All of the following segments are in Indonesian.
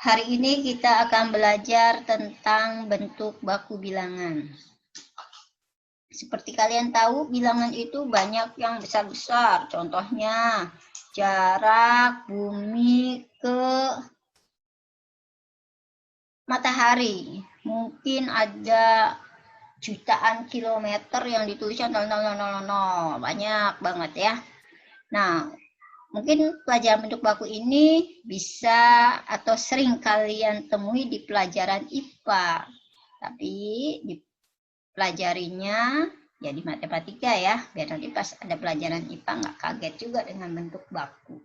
Hari ini kita akan belajar tentang bentuk baku bilangan. Seperti kalian tahu, bilangan itu banyak yang besar-besar. Contohnya, jarak bumi ke matahari. Mungkin ada jutaan kilometer yang dituliskan 0,000. Banyak banget ya. Nah, mungkin pelajaran bentuk baku ini bisa atau sering kalian temui di pelajaran IPA. Tapi dipelajarinya ya di matematika ya. Biar nanti pas ada pelajaran IPA nggak kaget juga dengan bentuk baku.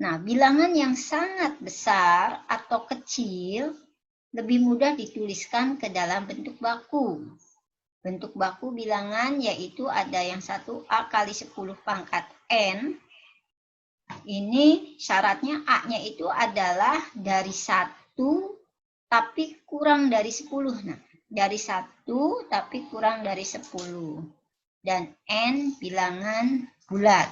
Nah, bilangan yang sangat besar atau kecil lebih mudah dituliskan ke dalam bentuk baku. Bentuk baku bilangan yaitu ada yang 1A kali 10 pangkat N. Ini syaratnya A-nya itu adalah dari 1 tapi kurang dari 10. Nah, dari 1 tapi kurang dari 10. Dan N bilangan bulat.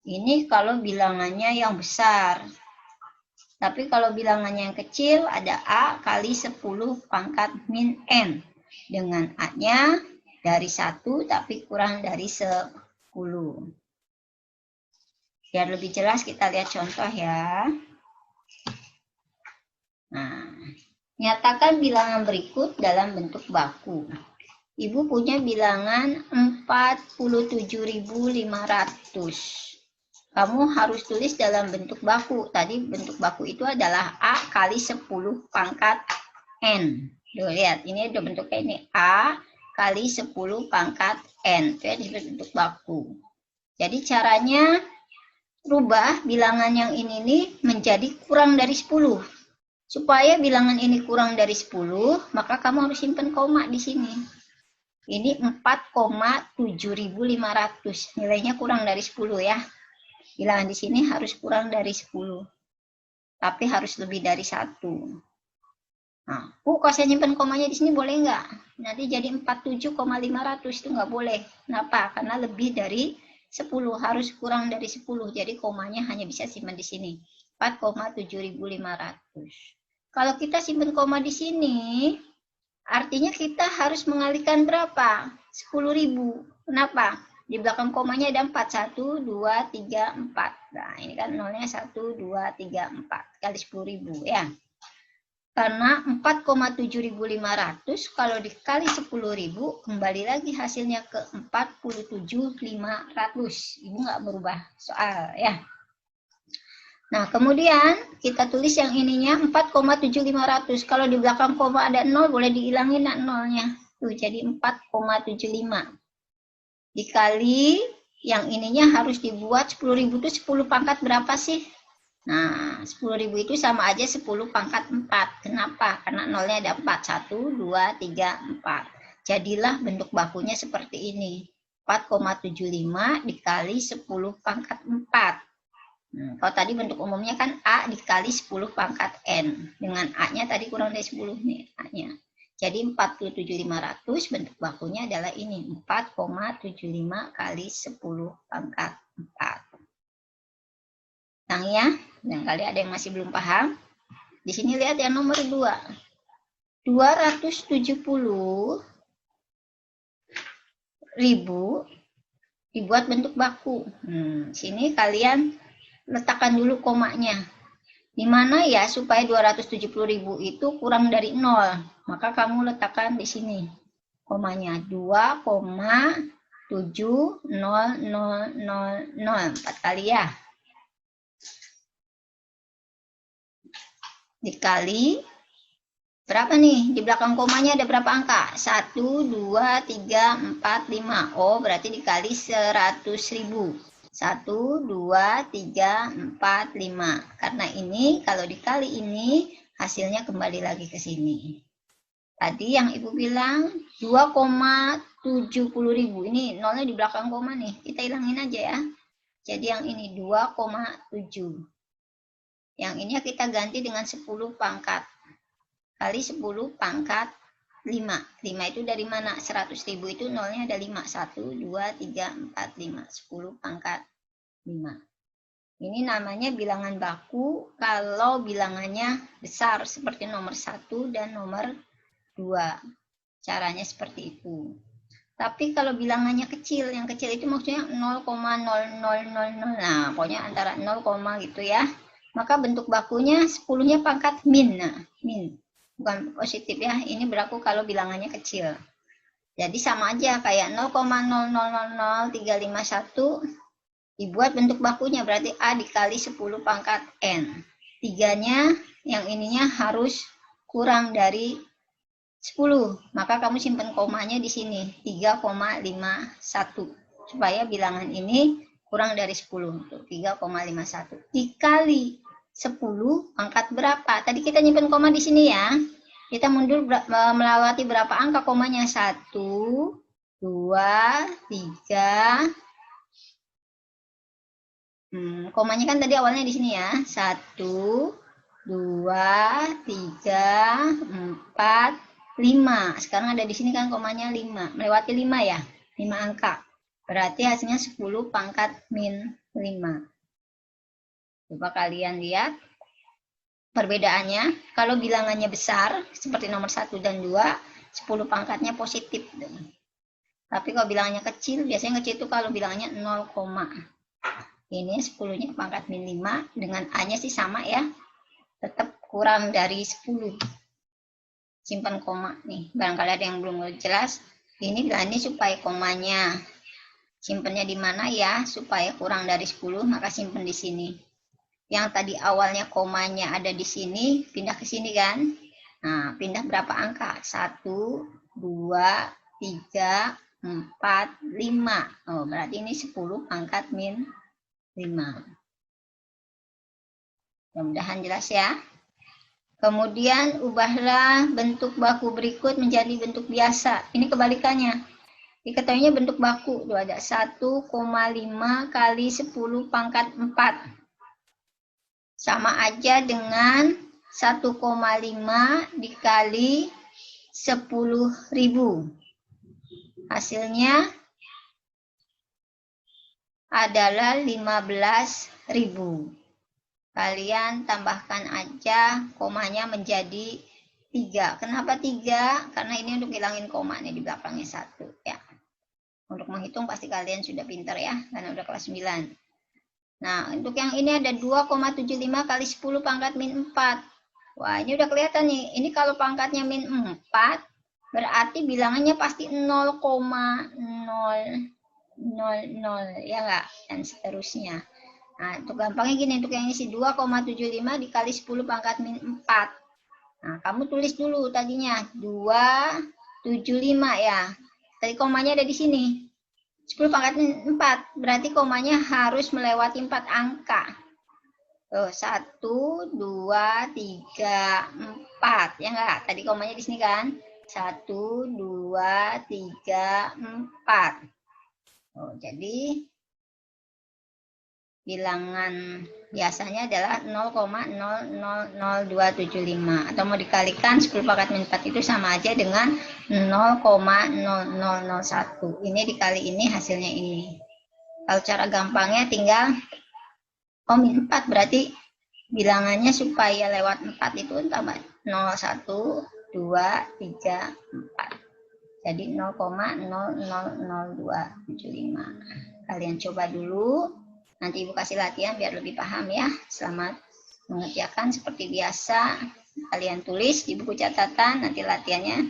Ini kalau bilangannya yang besar. Tapi kalau bilangannya yang kecil ada A kali 10 pangkat min N. Dengan A-nya dari 1 tapi kurang dari 10. Biar lebih jelas kita lihat contoh ya. Nah, nyatakan bilangan berikut dalam bentuk baku. Ibu punya bilangan 47.500. Kamu harus tulis dalam bentuk baku. Tadi bentuk baku itu adalah A kali 10 pangkat N. Tuh, lihat, ini udah bentuknya ini A kali 10 pangkat N. Itu ya disebut bentuk baku. Jadi caranya rubah bilangan yang ini nih menjadi kurang dari 10. Supaya bilangan ini kurang dari 10, maka kamu harus simpan koma di sini. Ini 4,7.500. Nilainya kurang dari 10 ya. Bilangan di sini harus kurang dari 10. Tapi harus lebih dari 1. Nah, kalau saya simpan komanya di sini boleh nggak? Nanti jadi 47,500 itu nggak boleh. Kenapa? Karena lebih dari 10, harus kurang dari 10. Jadi komanya hanya bisa simpan di sini. 4,7.500. Kalau kita simpan koma di sini, artinya kita harus mengalihkan berapa? 10.000. Kenapa? Di belakang komanya ada 4. 1, 2, 3, 4. Nah, ini kan nolnya 1, 2, 3, 4. Kali 10.000 ya. Karena 4,7.500 kalau dikali 10.000 kembali lagi hasilnya ke 47.500. Ibu nggak berubah soal ya. Nah, kemudian kita tulis yang ininya 4,7.500. Kalau di belakang koma ada 0 boleh dihilangin nolnya. Tuh jadi 4,75. Dikali yang ininya harus dibuat 10.000 itu 10 pangkat berapa sih? Nah, 10.000 itu sama aja 10 pangkat 4. Kenapa? Karena nolnya ada 4. 1, 2, 3, 4. Jadilah bentuk bakunya seperti ini. 4,75 dikali 10 pangkat 4. Kalau tadi bentuk umumnya kan A dikali 10 pangkat N. Dengan A-nya tadi kurang dari 10 nih A-nya. Jadi 47.500 bentuk bakunya adalah ini. 4,75 kali 10 pangkat 4. Tang ya, barangkali ada yang masih belum paham. Di sini lihat yang nomor 2. 270.000 dibuat bentuk baku. Sini kalian letakkan dulu komanya. Di mana ya supaya 270.000 itu kurang dari 0. Maka kamu letakkan di sini komanya 2,70000. 4 kali ya. Dikali berapa nih? Di belakang komanya ada berapa angka? 1, 2, 3, 4, 5. Oh, berarti dikali 100.000. 1, 2, 3, 4, 5. Karena ini kalau dikali ini hasilnya kembali lagi ke sini. Tadi yang Ibu bilang 2,70.000. Ini nolnya di belakang koma nih. Kita hilangin aja ya. Jadi yang ini 2,7. Yang ini kita ganti dengan 10 pangkat. Kali 10 pangkat 5. 5 itu dari mana? 100.000 itu nolnya ada 5. 1, 2, 3, 4, 5. 10 pangkat 5. Ini namanya bilangan baku kalau bilangannya besar seperti nomor 1 dan nomor 2. Caranya seperti itu. Tapi kalau bilangannya kecil, yang kecil itu maksudnya 0,0000. Nah, pokoknya antara 0, gitu ya. Maka bentuk bakunya 10-nya pangkat min. Nah, min. Bukan positif ya. Ini berlaku kalau bilangannya kecil. Jadi sama aja kayak 0,0000351 dibuat bentuk bakunya berarti A dikali 10 pangkat N. 3-nya yang ininya harus kurang dari 10. Maka kamu simpan komanya di sini 3,51 supaya bilangan ini kurang dari 10. 3,51 dikali 10 pangkat berapa? Tadi kita nyimpan koma di sini ya. Kita mundur melewati berapa angka komanya? 1, 2, 3. Komanya kan tadi awalnya di sini ya. 1, 2, 3, 4, 5. Sekarang ada di sini kan komanya 5. Melewati 5 ya. 5 angka. Berarti hasilnya 10 pangkat min 5. Coba kalian lihat perbedaannya. Kalau bilangannya besar seperti nomor 1 dan 2, 10 pangkatnya positif. Tapi kalau bilangannya kecil, biasanya kecil itu kalau bilangannya 0, ini 10-nya pangkat min 5 dengan A-nya sih sama ya. Tetap kurang dari 10. Simpan koma nih. Barangkali ada yang belum jelas. Ini bilangannya supaya komanya. Simpannya di mana ya? Supaya kurang dari 10, maka simpan di sini. Yang tadi awalnya komanya ada di sini, pindah ke sini kan? Nah, pindah berapa angka? 1, 2, 3, 4, 5. Oh, berarti ini 10 pangkat min 5. Mudah-mudahan jelas ya. Kemudian ubahlah bentuk baku berikut menjadi bentuk biasa. Ini kebalikannya. Diketahuinya bentuk baku. Tuh ada 1,5 kali 10 pangkat 4. Sama aja dengan 1,5 dikali 10.000. Hasilnya adalah 15.000. Kalian tambahkan aja komanya menjadi 3. Kenapa 3? Karena ini untuk hilangin koma nih di belakangnya 1 ya. Untuk menghitung pasti kalian sudah pintar ya, karena udah kelas 9. Nah, untuk yang ini ada 2,75 kali 10 pangkat min 4. Wah, ini udah kelihatan nih. Ini kalau pangkatnya min 4, berarti bilangannya pasti 0,000 ya enggak? Dan seterusnya. Nah, untuk gampangnya gini, untuk yang isi 2,75 dikali 10 pangkat min 4. Nah, kamu tulis dulu tadinya 275 ya. Tadi komanya ada di sini. 10 pangkat min 4, berarti komanya harus melewati 4 angka. Tuh, 1, 2, 3, 4. Ya enggak? Tadi komanya di sini kan? 1, 2, 3, 4. Oh, jadi bilangan biasanya adalah 0,000275 atau mau dikalikan 10 pangkat min 4 itu sama aja dengan 0,0001. Ini dikali ini hasilnya ini. Kalau cara gampangnya tinggal min 4 berarti bilangannya supaya lewat 4 itu tambah 0, 1, 2, 3, 4. Jadi 0,000275. Kalian coba dulu. Nanti Ibu kasih latihan biar lebih paham ya. Selamat mengerjakan seperti biasa. Kalian tulis di buku catatan, nanti latihannya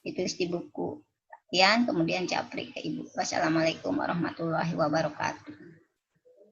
ditulis di buku latihan, kemudian japri ke Ibu. Wassalamualaikum warahmatullahi wabarakatuh.